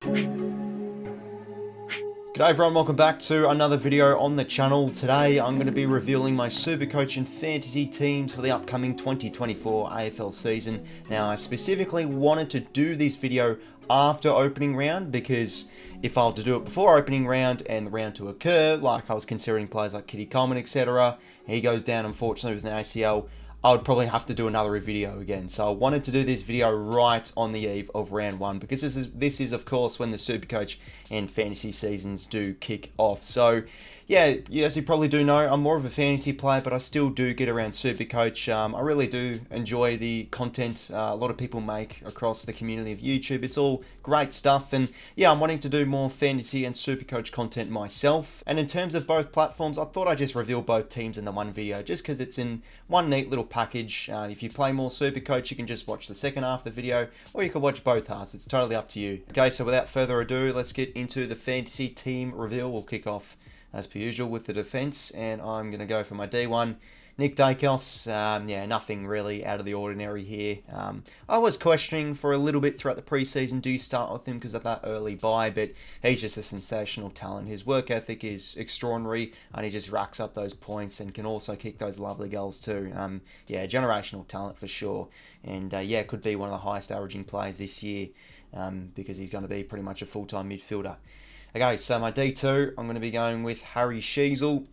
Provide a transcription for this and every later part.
G'day everyone, welcome back to another video on the channel. Today I'm going to be revealing my SuperCoach and fantasy teams for the upcoming 2024 AFL season. Now I specifically wanted to do this video after opening round because if I were to do it before opening round and the round to occur, like I was considering players like 𝐓𝐡𝐞 𝐎𝐥𝐝 etc., he goes down unfortunately with an ACL, I would probably have to do another video again. So I wanted to do this video right on the eve of round one because this is of course when the SuperCoach and fantasy seasons do kick off. So yeah, as you probably do know, I'm more of a fantasy player, but I still do get around SuperCoach. I really do enjoy the content a lot of people make across the community of YouTube. It's all great stuff, and yeah, I'm wanting to do more fantasy and SuperCoach content myself. And in terms of both platforms, I thought I'd just reveal both teams in the one video, just because it's in one neat little package. If you play more SuperCoach, you can just watch the second half of the video, or you can watch both halves. It's totally up to you. Okay, so without further ado, let's get into the fantasy team reveal. We'll kick off as per usual with the defense, and I'm going to go for my D1, Nick Daicos. Yeah, nothing really out of the ordinary here. I was questioning for a little bit throughout the preseason, do you start with him because of that early bye, but he's just a sensational talent. His work ethic is extraordinary, and he just racks up those points and can also kick those lovely goals too. Yeah, generational talent for sure, and yeah, could be one of the highest averaging players this year because he's going to be pretty much a full-time midfielder. Okay, so my D2, I'm going to be going with 𝐼𝐴 𝐿𝐴.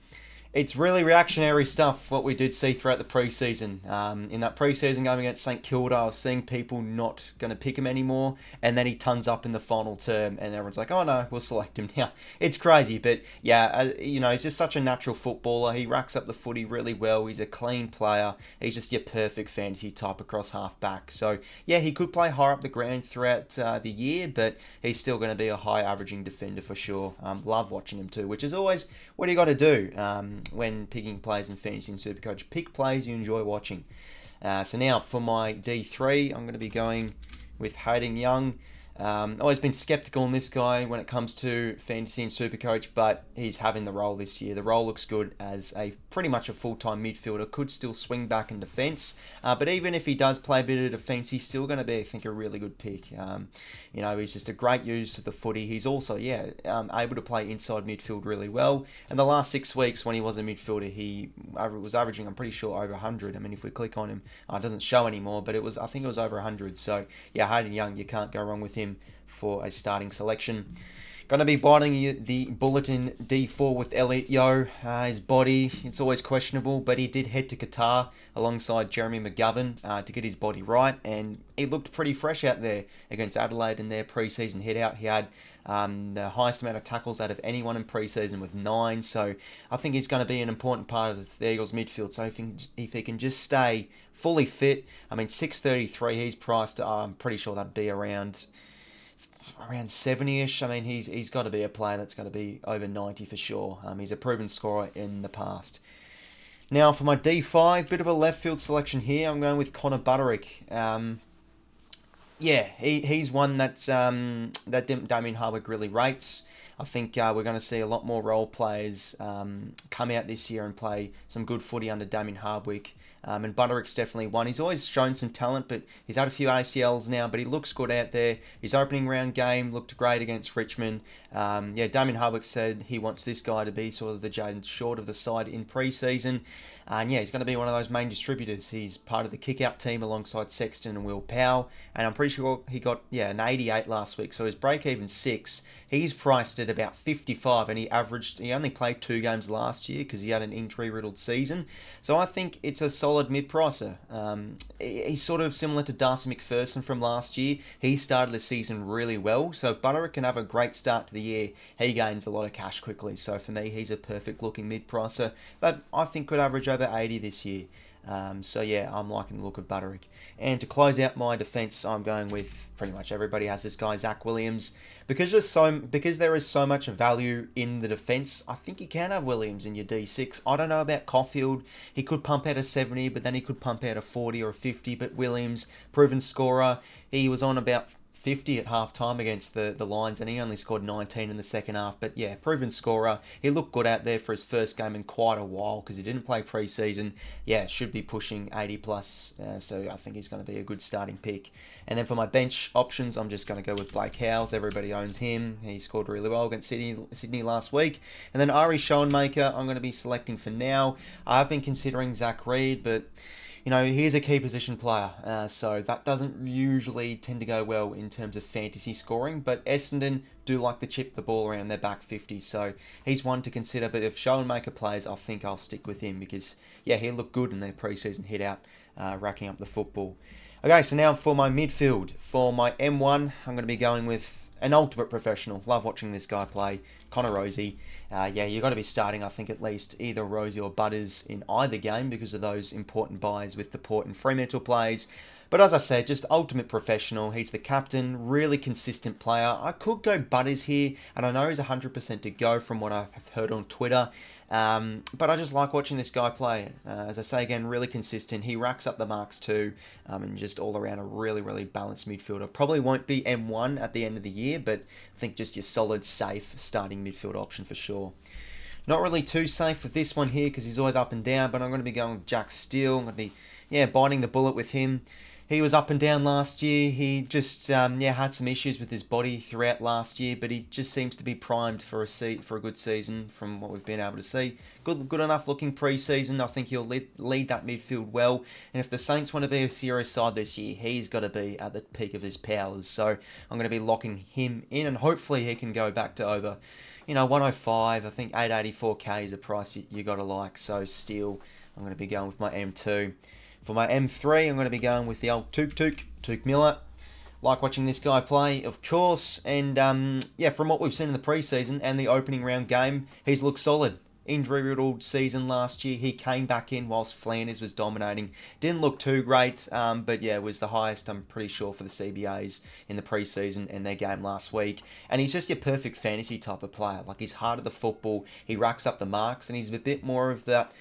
It's really reactionary stuff, what we did see throughout the preseason. In that preseason game against St Kilda, I was seeing people not going to pick him anymore, and then he tons up in the final term, and everyone's like, oh no, we'll select him now. It's crazy, but yeah, you know, he's just such a natural footballer. He racks up the footy really well. He's a clean player. He's just your perfect fantasy type across half-back. So yeah, he could play higher up the ground throughout the year, but he's still going to be a high-averaging defender for sure. Love watching him too, which is always what you got to do. When picking players in fantasy and SuperCoach, pick players you enjoy watching. So now for my D3, I'm going to be going with Hayden Young. Always been skeptical on this guy when it comes to fantasy and SuperCoach, but he's having the role this year. The role looks good as a pretty much a full-time midfielder. Could still swing back in defence, but even if he does play a bit of defence, he's still going to be, I think, a really good pick. You know, he's just a great use of the footy. He's also, yeah, able to play inside midfield really well. And the last 6 weeks when he was a midfielder, he was averaging, I'm pretty sure, over 100. I mean, if we click on him, it doesn't show anymore, but I think it was over 100. So yeah, Hayden Young, you can't go wrong with him for a starting selection. Going to be biting the bullet in D4 with 𝐿𝐴. His body, it's always questionable, but he did head to Qatar alongside Jeremy McGovern to get his body right, and he looked pretty fresh out there against Adelaide in their preseason hit-out. He had the highest amount of tackles out of anyone in preseason with 9, so I think he's going to be an important part of the Eagles midfield. So if he can just stay fully fit, I mean, 633 he's priced, I'm pretty sure that'd be around 70-ish. I mean, he's got to be a player that's going to be over 90 for sure. He's a proven scorer in the past. Now for my D5, bit of a left field selection here. I'm going with Connor Budarick. Yeah, he's one that's that Damien Hardwick really rates. I think we're going to see a lot more role players come out this year and play some good footy under Damien Hardwick. And Budarick's definitely one. He's always shown some talent, but he's had a few ACLs now, but he looks good out there. His opening round game looked great against Richmond. Yeah, Damien Hardwick said he wants this guy to be sort of the Jaden Short of the side in pre-season. And yeah, he's going to be one of those main distributors. He's part of the kick-out team alongside Sexton and 𝐵𝐿𝐴. And I'm pretty sure he got, yeah, an 88 last week. So his break-even 6. He's priced at about 55, and he only played 2 games last year because he had an injury-riddled season. So I think it's a solid mid-pricer. He's sort of similar to 𝘼𝐸 𝐼𝐼 from last year. He started the season really well. So if Budarick can have a great start to the year, he gains a lot of cash quickly. So for me, he's a perfect-looking mid-pricer that I think could average over 80 this year. So yeah, I'm liking the look of Budarick. And to close out my defence, I'm going with pretty much everybody has this guy, Zach Williams. Because there is so much value in the defence, I think you can have Williams in your D6. I don't know about Caulfield. He could pump out a 70, but then he could pump out a 40 or a 50. But Williams, proven scorer, he was on about 50 at half time against the Lions, and he only scored 19 in the second half. But yeah, proven scorer. He looked good out there for his first game in quite a while because he didn't play pre-season. Yeah, should be pushing 80 plus, so I think he's going to be a good starting pick. And then for my bench options, I'm just going to go with Blake Howes. Everybody owns him. He scored really well against Sydney last week. And then Ari Schoenmaker, I'm going to be selecting for now. I've been considering Zach Reed, but you know, he's a key position player, so that doesn't usually tend to go well in terms of fantasy scoring, but Essendon do like to chip the ball around their back 50, so he's one to consider. But if Schoenmaker plays, I think I'll stick with him because, yeah, he looked good in their pre-season hit out, racking up the football. Okay, so now for my midfield. For my M1, I'm going to be going with an ultimate professional. Love watching this guy play, Connor Rozee. Yeah, you've got to be starting, I think, at least either Rozee or Butters in either game because of those important buys with the Port and Fremantle plays. But as I said, just ultimate professional. He's the captain, really consistent player. I could go Butters here, and I know he's 100% to go from what I've heard on Twitter. But I just like watching this guy play. As I say again, really consistent. He racks up the marks too, and just all around a really, really balanced midfielder. Probably won't be M1 at the end of the year, but I think just your solid, safe starting midfield option for sure. Not really too safe with this one here because he's always up and down, but I'm going to be going with Jack Steele. I'm going to be, biting the bullet with him. He was up and down last year. He just had some issues with his body throughout last year, but he just seems to be primed for a good season from what we've been able to see. Good enough looking pre-season. I think he'll lead that midfield well. And if the Saints want to be a serious side this year, he's got to be at the peak of his powers. So I'm going to be locking him in, and hopefully he can go back to over, 105. I think 884k is a price you got to like. So Steele, I'm going to be going with my M2. For my M3, I'm going to be going with the old 𝐓𝐡𝐞 Miller. Like watching this guy play, of course. And, from what we've seen in the preseason and the opening round game, he's looked solid. Injury-riddled season last year. He came back in whilst Flanders was dominating. Didn't look too great, but was the highest, I'm pretty sure, for the CBAs in the preseason and their game last week. And he's just your perfect fantasy type of player. Like, he's hard at the football. He racks up the marks, and he's a bit more of that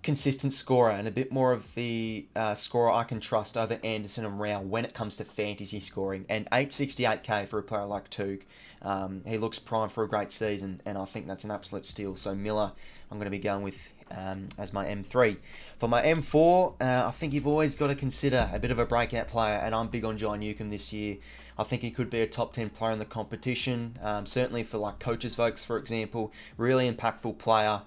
consistent scorer and a bit more of the scorer I can trust over Anderson and Rao when it comes to fantasy scoring. And 868k for a player like 𝐓𝐡𝐞. He looks primed for a great season, and I think that's an absolute steal. So Miller, I'm going to be going with as my M3. For my M4, I think you've always got to consider a bit of a breakout player, and I'm big on John Newcombe this year. I think he could be a top 10 player in the competition, certainly for like coaches' votes, for example. Really impactful player.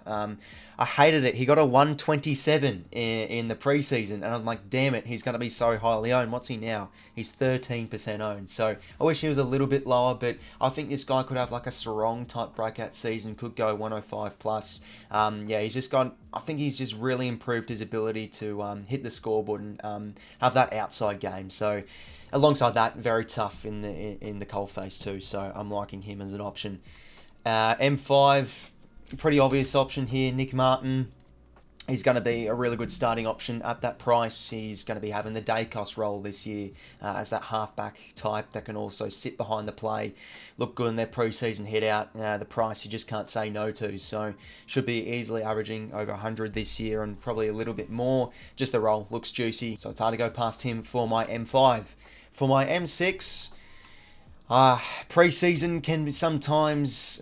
I hated it. He got a 127 in the preseason, and I'm like, damn it, he's going to be so highly owned. What's he now? He's 13% owned. So I wish he was a little bit lower, but I think this guy could have like a Sarong type breakout season, could go 105 plus. He's just got, I think he's just really improved his ability to hit the scoreboard and have that outside game. So alongside that, very tough in the coalface too. So I'm liking him as an option. M5, pretty obvious option here. Nick Martin. He's going to be a really good starting option at that price. He's going to be having the Dacos role this year as that halfback type that can also sit behind the play, look good in their preseason hit out. The price you just can't say no to. So should be easily averaging over 100 this year and probably a little bit more. Just the role looks juicy, so it's hard to go past him for my M5. For my M6, pre-season can sometimes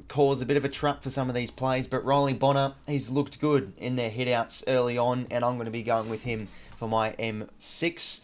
cause a bit of a trap for some of these plays, but Riley Bonner, he's looked good in their hit-outs early on, and I'm going to be going with him for my M6.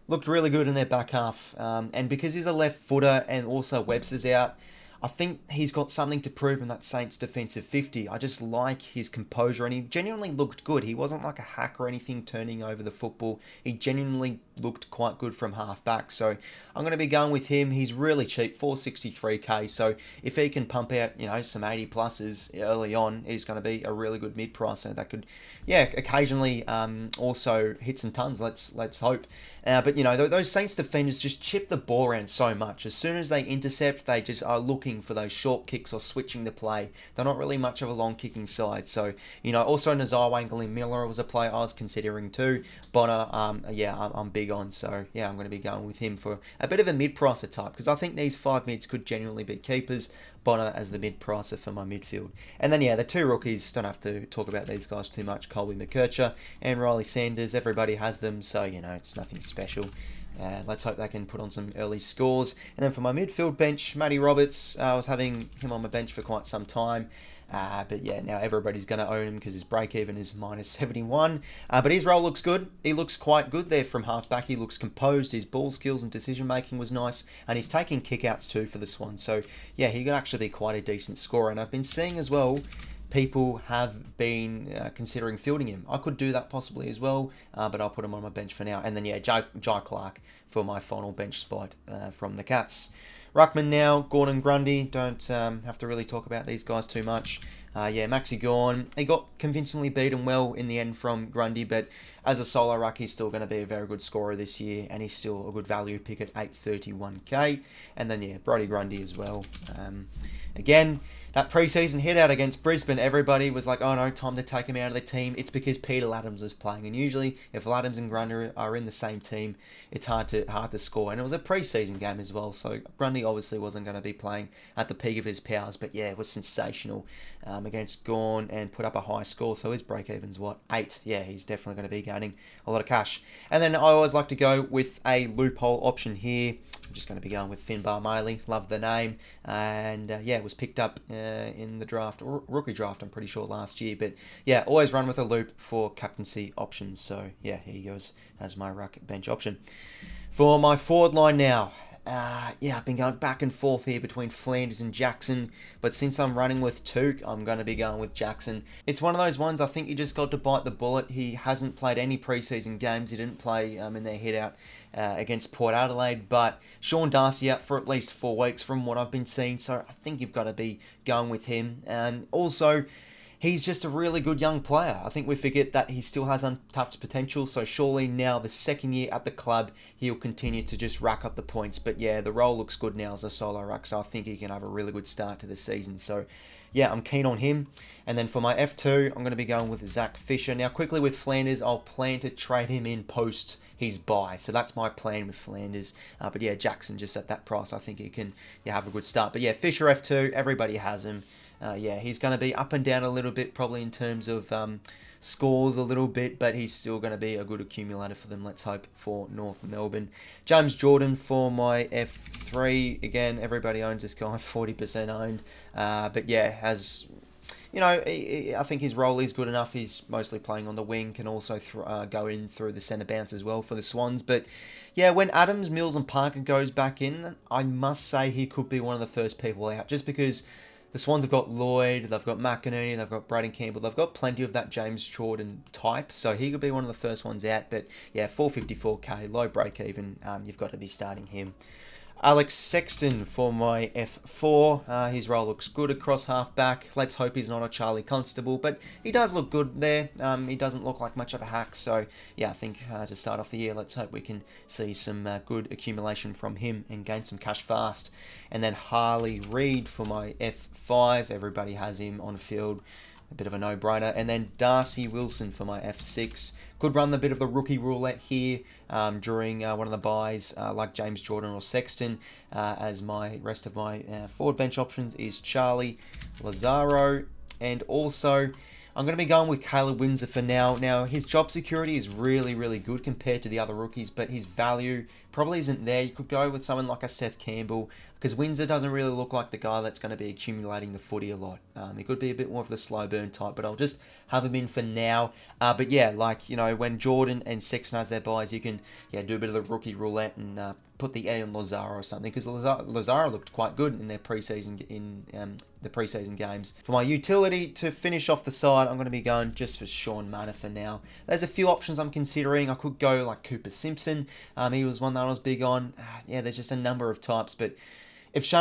Looked really good in their back half, and because he's a left footer and also Webster's out, I think he's got something to prove in that Saints defensive 50. I just like his composure, and he genuinely looked good. He wasn't like a hack or anything turning over the football. He genuinely looked quite good from half back. So I'm going to be going with him. He's really cheap, 463k. So if he can pump out, some 80 pluses early on, he's going to be a really good mid-pricer that could, occasionally also hit some tons. Let's hope. But those Saints defenders just chip the ball around so much. As soon as they intercept, they just are looking for those short kicks or switching the play. They're not really much of a long kicking side. So, also 𝐼𝐻𝐿𝐴 Miller was a player I was considering too. Bonner, I'm big on. So, I'm going to be going with him for a bit of a mid-pricer type, because I think these 5 mids could genuinely be keepers. Bonner as the mid-pricer for my midfield. And then, the 2 rookies, don't have to talk about these guys too much. Colby McKercher and Riley Sanders. Everybody has them, so, it's nothing special. let's hope they can put on some early scores. And then for my midfield bench, Matty Roberts, I was having him on my bench for quite some time. But yeah, now everybody's going to own him because his break-even is -71. But his role looks good. He looks quite good there from half-back. He looks composed. His ball skills and decision-making was nice. And he's taking kick-outs too for the Swans. So yeah, he could actually be quite a decent scorer. And I've been seeing as well, people have been considering fielding him. I could do that possibly as well, but I'll put him on my bench for now. And then, yeah, Jai Clark for my final bench spot from the Cats. Ruckman now, Gordon Grundy. Don't have to really talk about these guys too much. Yeah, Maxi Gawn. He got convincingly beaten well in the end from Grundy, but as a solo ruck, he's still going to be a very good scorer this year, and he's still a good value pick at 831k. And then, yeah, Brodie Grundy as well. Again, that pre-season hit out against Brisbane, everybody was like, oh no, time to take him out of the team. It's because Peter Ladhams was playing. And usually, if Ladhams and Grundy are in the same team, it's hard to score. And it was a pre-season game as well, so Grundy obviously wasn't going to be playing at the peak of his powers. But yeah, it was sensational against Gawn and put up a high score. So his break-even's what? 8. Yeah, he's definitely going to be gaining a lot of cash. And then I always like to go with a loophole option here. I'm just going to be going with Finn Barmailey. Love the name. And yeah, it was picked up in the draft, or rookie draft, I'm pretty sure, last year. But yeah, always run with a loop for captaincy options. So yeah, here he goes as my ruck bench option. For my forward line now, yeah, I've been going back and forth here between Flanders and Jackson, but since I'm running with 𝐴𝐸, I'm going to be going with Jackson. It's one of those ones I think you just got to bite the bullet. He hasn't played any preseason games. He didn't play in their hit-out against Port Adelaide, but Shaun Dux out for at least 4 weeks from what I've been seeing, so I think you've got to be going with him. And also, he's just a really good young player. I think we forget that he still has untapped potential, so surely now the second year at the club, he'll continue to just rack up the points. But yeah, the role looks good now as a solo ruck, so I think he can have a really good start to the season. So yeah, I'm keen on him. And then for my F2, I'm going to be going with Zac Fisher. Now quickly with Flanders, I'll plan to trade him in post his buy. So that's my plan with Flanders. But yeah, Jackson just at that price, I think he can have a good start. But yeah, Fisher F2, everybody has him. Yeah, he's going to be up and down a little bit, probably in terms of scores a little bit, but he's still going to be a good accumulator for them, let's hope, for North Melbourne. James Jordan for my F3. Again, everybody owns this guy, 40% owned. But yeah, has... You know, I think his role is good enough. He's mostly playing on the wing, can also go in through the centre bounce as well for the Swans. But yeah, when Adams, Mills and Parker goes back in, I must say he could be one of the first people out, just because the Swans have got Lloyd, they've got McInerney, they've got Braden Campbell, they've got plenty of that James Jordan type, so he could be one of the first ones out. But yeah, 454k, low break even, you've got to be starting him. Alex Sexton for my F4. His role looks good across half-back. Let's hope he's not a Charlie Constable, but he does look good there. He doesn't look like much of a hack, so yeah, I think to start off the year, let's hope we can see some good accumulation from him and gain some cash fast. And then Harley Reid for my F5. Everybody has him on field. A bit of a no-brainer. And then Darcy Wilson for my F6. Could run the bit of the rookie roulette here during one of the buys, like James Jordan or Sexton, as my rest of my forward bench options is Charlie Lazaro. And also, I'm going to be going with Caleb Windsor for now. Now, his job security is really, really good compared to the other rookies, but his value probably isn't there. You could go with someone like a Seth Campbell, because Windsor doesn't really look like the guy that's going to be accumulating the footy a lot. He could be a bit more of the slow burn type, but I'll just have him in for now. But yeah, like, you know, when Jordan and Sexton has their buys, you can do a bit of the rookie roulette and put the E on Lazaro or something, because Lazaro looked quite good in their preseason the preseason games. For my utility to finish off the side, I'm going to be going just for Sean Manor for now. There's a few options I'm considering. I could go like Cooper Simpson. He was one that I was big on. Yeah, there's just a number of types, but if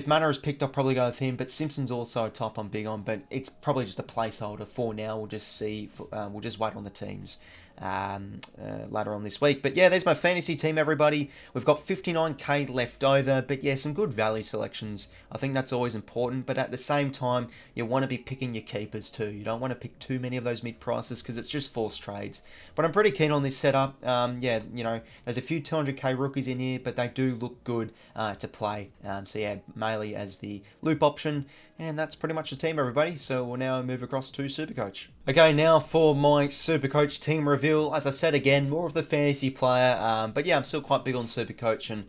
Manor is picked, I'll probably go with him. But Simpson's also a type I'm big on, but it's probably just a placeholder for now. We'll just see. We'll just wait on the teams later on this week. But yeah, there's my fantasy team, everybody. We've got 59k left over, but yeah, some good value selections. I think that's always important, but at the same time, you want to be picking your keepers too. You don't want to pick too many of those mid prices because it's just forced trades. But I'm pretty keen on this setup. Yeah, you know, there's a few 200k rookies in here, but they do look good to play. So yeah, Maley as the loop option. And that's pretty much the team, everybody. So we'll now move across to SuperCoach. Okay, now for my SuperCoach team reveal. still, as I said again, more of the fantasy player. But yeah, I'm still quite big on SuperCoach, and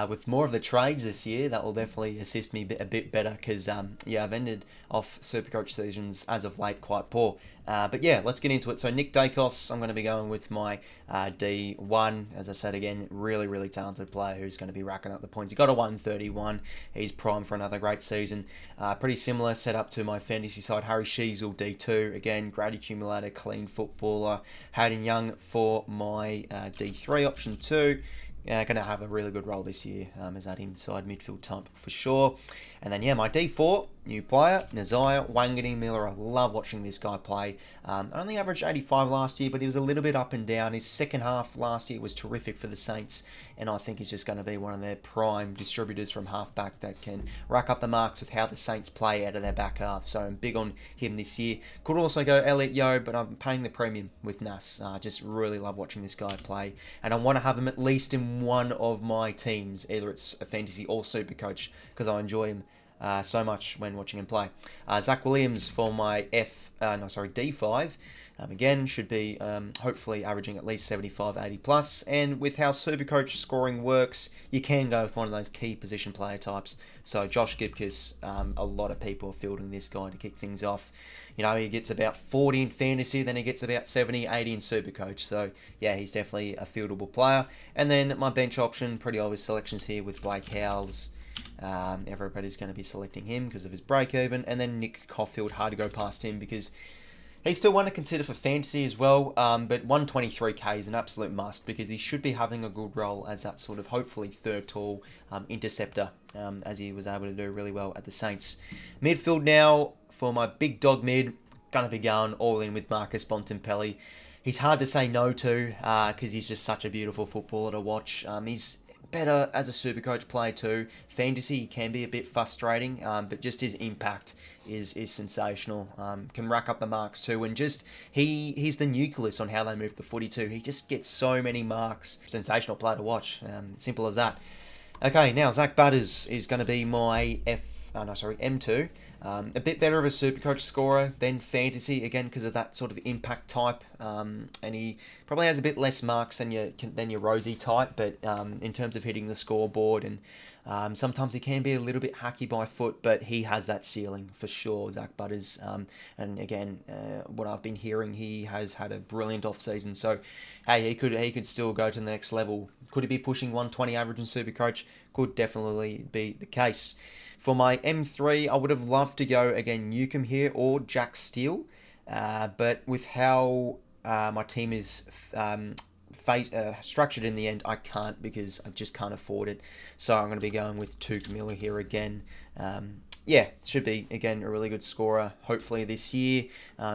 with more of the trades this year, that will definitely assist me a bit better because, yeah, I've ended off SuperCoach seasons as of late quite poor. But yeah, let's get into it. So Nick Daicos, I'm going to be going with my D1. As I said again, really, really talented player who's going to be racking up the points. He got a 131. He's primed for another great season. Pretty similar setup to my fantasy side, 𝗲𝐻𝐿 D2. Again, grade accumulator, clean footballer. Hayden Young for my D3 option 2. Going to have a really good role this year as that inside midfield type for sure. And then, yeah, my D4, new player, 𝗍𝐼𝐻𝐿 𝐌𝐚𝐭𝐞𝐬. I love watching this guy play. Only averaged 85 last year, but he was a little bit up and down. His second half last year was terrific for the Saints, and I think he's just going to be one of their prime distributors from halfback that can rack up the marks with how the Saints play out of their back half. So I'm big on him this year. Could also go 𝐿𝐼𝐻𝐿, but I'm paying the premium with 𝗑𝐼𝐻𝐿. Just really love watching this guy play, and I want to have him at least in one of my teams, either it's a fantasy or SuperCoach, because I enjoy him so much when watching him play. Zach Williams for my D5. Again, should be hopefully averaging at least 75, 80 plus. And with how SuperCoach scoring works, you can go with one of those key position player types. So Josh Gibcus, a lot of people are fielding this guy to kick things off. You know, he gets about 40 in fantasy, then he gets about 70, 80 in SuperCoach. So, yeah, he's definitely a fieldable player. And then my bench option, pretty obvious selections here with Blake Howells. Everybody's going to be selecting him because of his break even. And then Nick Coffield, hard to go past him because he's still one to consider for fantasy as well. But 123k is an absolute must because he should be having a good role as that sort of hopefully third tall interceptor, as he was able to do really well at the Saints. Midfield now for my big dog mid, going to be going all in with Marcus Bontempelli. He's hard to say no to because he's just such a beautiful footballer to watch. He's better as a SuperCoach player too. Fantasy can be a bit frustrating, but just his impact is sensational. Can rack up the marks too, and just he's the nucleus on how they move the footy too. He just gets so many marks. Sensational player to watch. Simple as that. Okay, now Zach Butters is going to be my M2. A bit better of a SuperCoach scorer than fantasy, again because of that sort of impact type, and he probably has a bit less marks than your Rosie type, but in terms of hitting the scoreboard, and sometimes he can be a little bit hacky by foot, but he has that ceiling for sure, Zach Butters. And again, what I've been hearing, he has had a brilliant off season, so hey, he could still go to the next level. Could he be pushing 120 average in SuperCoach? Could definitely be the case. For my M3, I would have loved to go, again, 𝐴𝐿𝐿 here or Jack Steele. But with how my team is structured in the end, I can't because I just can't afford it. So I'm going to be going with 𝐴𝐿𝐿 Miller here again. Yeah, should be, again, a really good scorer, hopefully this year.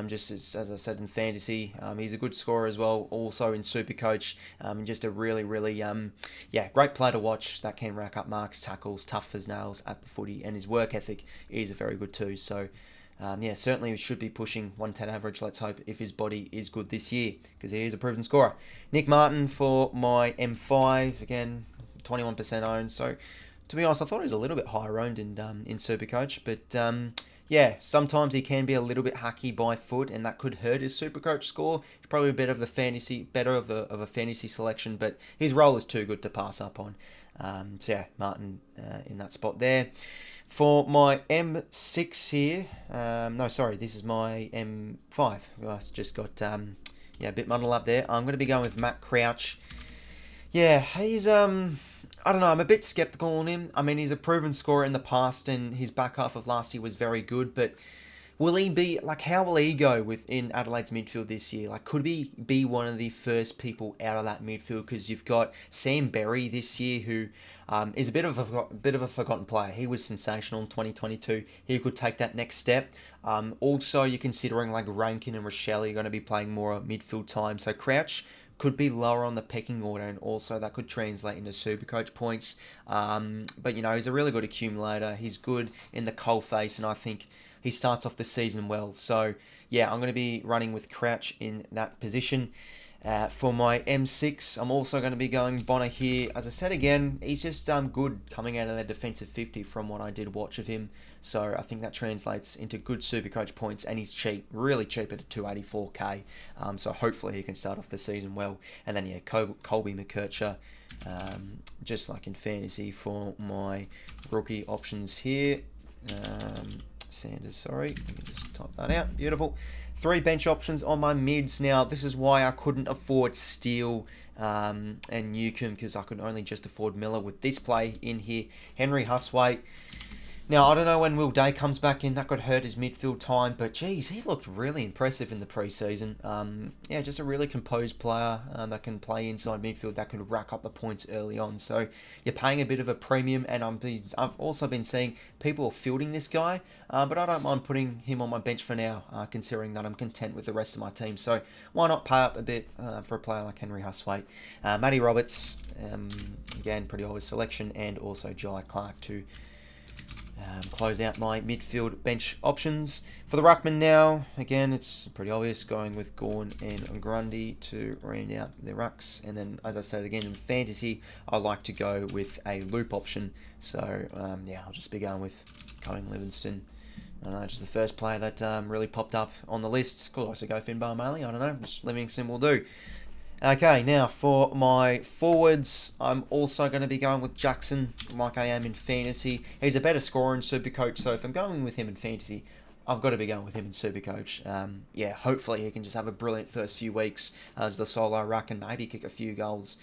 Just as I said in fantasy, he's a good scorer as well, also in SuperCoach. Just a really, really, great player to watch that can rack up marks, tackles, tough as nails at the footy, and his work ethic is very good too. So, certainly we should be pushing 110 average, let's hope, if his body is good this year, because he is a proven scorer. Nick Martin for my M5, again, 21% owned, so to be honest, I thought he was a little bit higher owned in SuperCoach, but sometimes he can be a little bit hacky by foot, and that could hurt his SuperCoach score. He's probably better of a fantasy selection, but his role is too good to pass up on. Martin in that spot there. For my M6 here, this is my M5. I just got a bit muddled up there. I'm going to be going with Matt Crouch. Yeah, he's I don't know, I'm a bit sceptical on him. I mean, he's a proven scorer in the past, and his back half of last year was very good, but will he be, how will he go within Adelaide's midfield this year? Could he be one of the first people out of that midfield? Because you've got Sam Berry this year, who is a bit of a forgotten player. He was sensational in 2022. He could take that next step. Also, you're considering Rankine and Rochelle are going to be playing more midfield time. So Crouch could be lower on the pecking order, and also that could translate into SuperCoach points. But, he's a really good accumulator. He's good in the coal face, and I think he starts off the season well. So, yeah, I'm going to be running with Crouch in that position. For my M6, I'm also going to be going Bonner here. As I said again, he's just good coming out of that defensive 50 from what I did watch of him. So I think that translates into good Supercoach points, and he's cheap, really cheap at 284k. So hopefully he can start off the season well. And then yeah, 𝐓𝐿𝐵 𝐸𝐿, just like in fantasy for my rookie options here. Sanders, sorry, let me just type that out. Beautiful. 3 bench options on my mids. Now, this is why I couldn't afford Steele and 𝐓𝐿𝐿, because I could only just afford Miller with this play in here. Henry Huswaite. Now, I don't know when Will Day comes back in. That could hurt his midfield time. But, geez, he looked really impressive in the preseason. Yeah, just a really composed player that can play inside midfield, that could rack up the points early on. So, you're paying a bit of a premium. And I've also been seeing people fielding this guy. But I don't mind putting him on my bench for now, considering that I'm content with the rest of my team. So, why not pay up a bit for a player like Henry Huswaite? Matty Roberts, again, pretty obvious selection. And also Jai Clark to close out my midfield bench options. For the ruckman now, again, it's pretty obvious, going with Gawn and Grundy to round out the rucks. And then, as I said again, in fantasy, I like to go with a loop option. So, yeah, I'll just be going with Cohen Livingston. Just the first player that really popped up on the list. Could also go 𝐵𝗏𝗏, I don't know, just Livingston will do. Okay, now for my forwards, I'm also going to be going with Jackson, like I am in fantasy. He's a better scorer in SuperCoach, so if I'm going with him in fantasy, I've got to be going with him in SuperCoach. Yeah, hopefully he can just have a brilliant first few weeks as the solo ruck and maybe kick a few goals.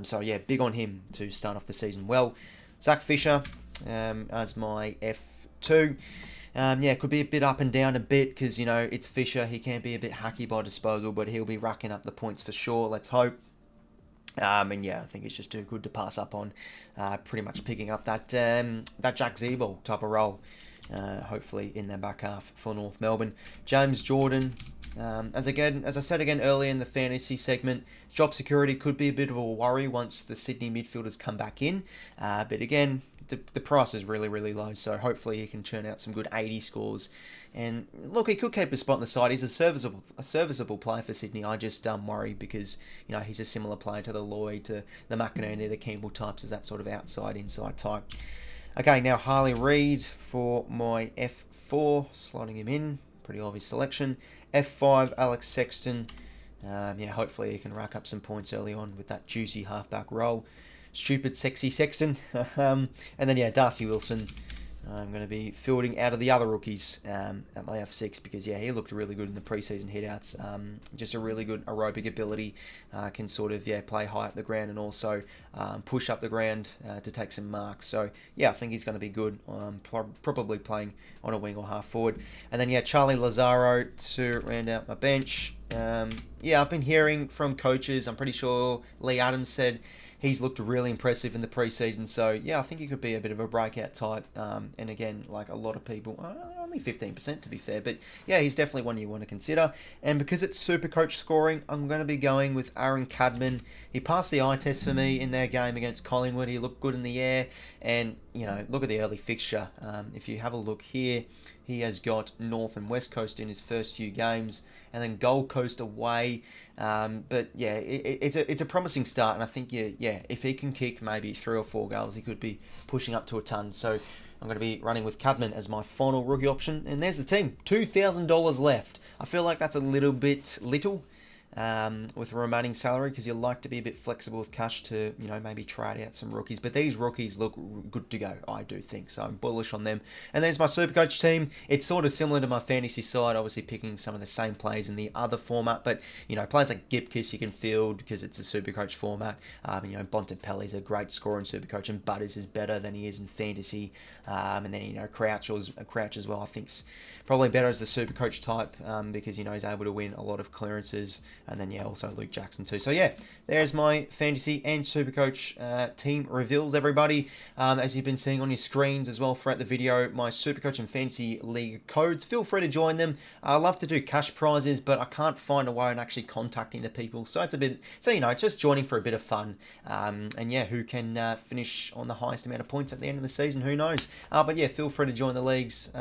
So yeah, big on him to start off the season well. Zach Fisher as my F2. Yeah, it could be a bit up and down a bit because, you know, it's Fisher. He can be a bit hacky by disposal, but he'll be racking up the points for sure. Let's hope. And yeah, I think it's just too good to pass up on. Pretty much picking up that Jack 𝐓𝐿𝐵 type of role. Hopefully in their back half for North Melbourne. James Jordan. As I said again earlier in the fantasy segment, job security could be a bit of a worry once the Sydney midfielders come back in. But again, the price is really, really low, so hopefully he can churn out some good 80 scores. And look, he could keep a spot in the side. He's a serviceable player for Sydney. I just worry because, you know, he's a similar player to the Lloyd, to the McInerney, the Campbell types, as that sort of outside-inside type. Okay, now Harley Reid for my F4, slotting him in. Pretty obvious selection. F5, Alex Sexton. Yeah, hopefully he can rack up some points early on with that juicy halfback role. Stupid, sexy Sexton. And then, yeah, Darcy Wilson. I'm going to be fielding out of the other rookies at my F6 because, yeah, he looked really good in the preseason hitouts. Just a really good aerobic ability. Can sort of, yeah, play high up the ground and also push up the ground to take some marks. So, yeah, I think he's going to be good. Probably playing on a wing or half forward. And then, yeah, Charlie Lazaro to round out my bench. Yeah, I've been hearing from coaches. I'm pretty sure Lee Adams said he's looked really impressive in the preseason. So, yeah, I think he could be a bit of a breakout type. And again, like a lot of people, only 15% to be fair. But, yeah, he's definitely one you want to consider. And because it's SuperCoach scoring, I'm going to be going with Aaron Cadman. He passed the eye test for me in their game against Collingwood. He looked good in the air. And, you know, look at the early fixture. If you have a look here, he has got North and West Coast in his first few games, and then Gold Coast away. But yeah, it's a promising start, and I think yeah, if he can kick maybe 3 or 4 goals, he could be pushing up to a ton. So I'm going to be running with Cadman as my final rookie option, and there's the team. $2,000 left. I feel like that's a little bit little. With remaining salary, because you like to be a bit flexible with cash to, you know, maybe trade out some rookies. But these rookies look good to go, I do think. So I'm bullish on them. And there's my SuperCoach team. It's sort of similar to my fantasy side, obviously picking some of the same plays in the other format. But, you know, players like 𝐓𝐿𝐵 you can field because it's a SuperCoach format. You know, Bontempelli's a great scorer in SuperCoach, and Butters is better than he is in fantasy. And then, you know, Crouch as well, I think's probably better as the SuperCoach type because, you know, he's able to win a lot of clearances. And then, yeah, also Luke Jackson too. So, yeah, there's my fantasy and SuperCoach team reveals, everybody. As you've been seeing on your screens as well throughout the video, my SuperCoach and Fantasy League codes. Feel free to join them. I love to do cash prizes, but I can't find a way of actually contacting the people. So, it's a bit, so, you know, just joining for a bit of fun. And, yeah, who can finish on the highest amount of points at the end of the season? Who knows? But, yeah, feel free to join the leagues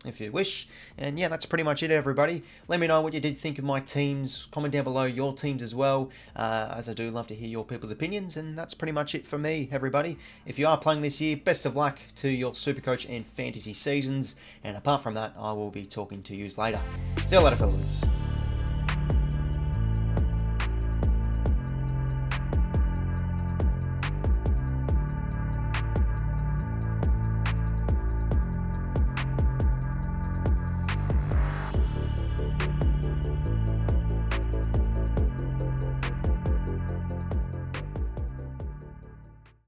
if you wish. And, yeah, that's pretty much it, everybody. Let me know what you did think of my teams. Comment down below below your teams as well, as I do love to hear your people's opinions. And that's pretty much it from me, everybody. If you are playing this year, best of luck to your Supercoach and fantasy seasons. And apart from that, I will be talking to you later. See you later, fellas.